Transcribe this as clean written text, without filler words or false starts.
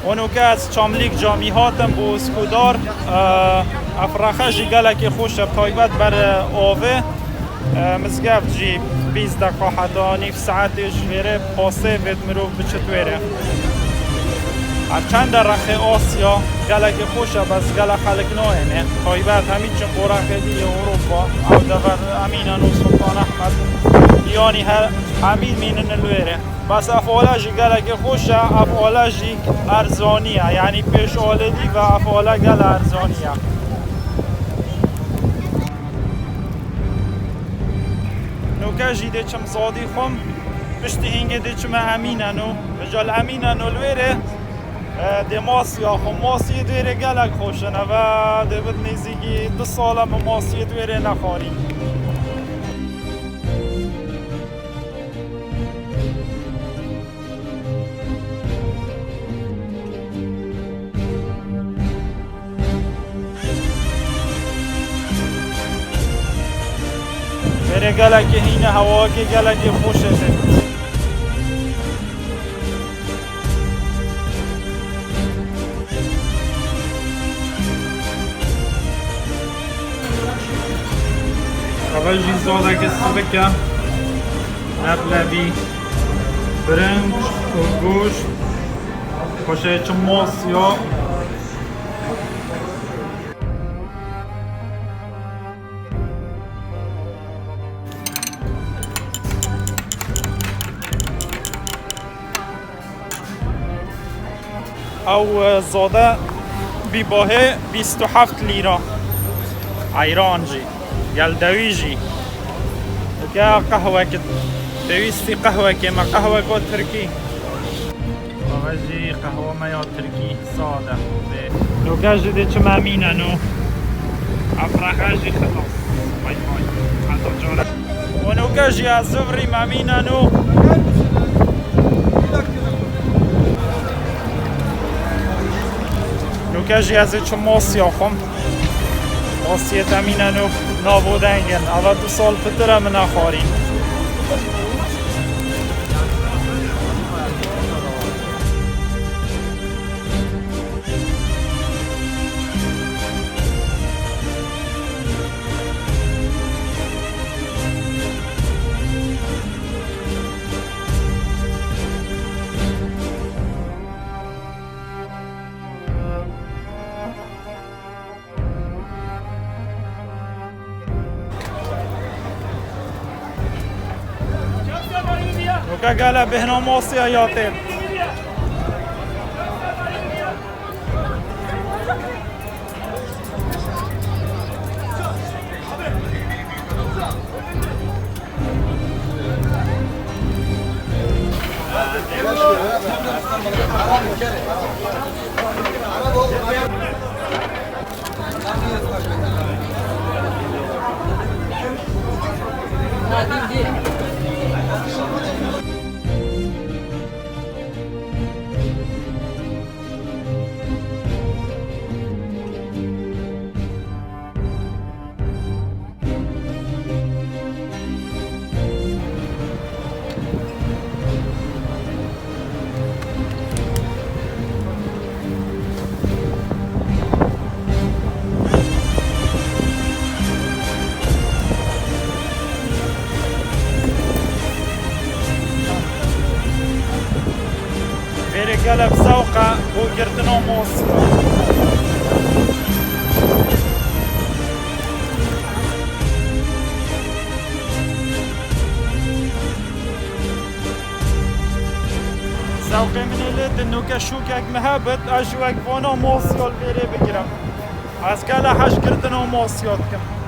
اونو که از چاملیک جامی هاتم بو اسکودار افراخه جی گلک خوش تایبت بر آوه مزگفت جی 20 دقیقه حتی نیف ساعتش ویره پاسه وید مروف بچتویره هرچند در رخ آسیا گلک خوشه بس گلک خلق نوینه تایبت همین چون قرخ دی اروپا او دفر امینان و سلطان احمد یعنی همین مینن الویره بس افعالاجی گلک خوشه افعالاجی ارزانیه یعنی پیش آلدی و افعالا گل ارزانیه نوکه جیده چم زادی خم پشتی هنگه ده چم امیننو بجال امیننو الویره ده ماسی آخو ماسی دویره گلک خوشنه و ده بد نیزیگی 2 ساله ماسی دویره نخواری بره گلک هینه هوا که گلک خوشه ده اول جی زاده که سبکه لبلبی برنج و گوشت خوشه چون ماسیا او زاده بیباهه 27 لیره ایران جی گل دویجی که قهوه که دویستی قهوه که ما قهوه که ترکی آغازی قهوه ما یا ترکی ساده نوکه جده چه مامینه نو افرخه جی خلاص بای بای حتی جاره و نوکه جی از زفری مامینه نو نوکه جی از چه ماسی آخم ماسیت امینن و نابودنگن اول 2 سال پتر هم نخواریم نوکه گله بهنا ماسی آیاته قلب سوقه وقرتنا موس سوقه من اللي انه كشوكك مهبط اشوك فانا موسيال بيري بقرم از قال حش قرتنا موسياتكم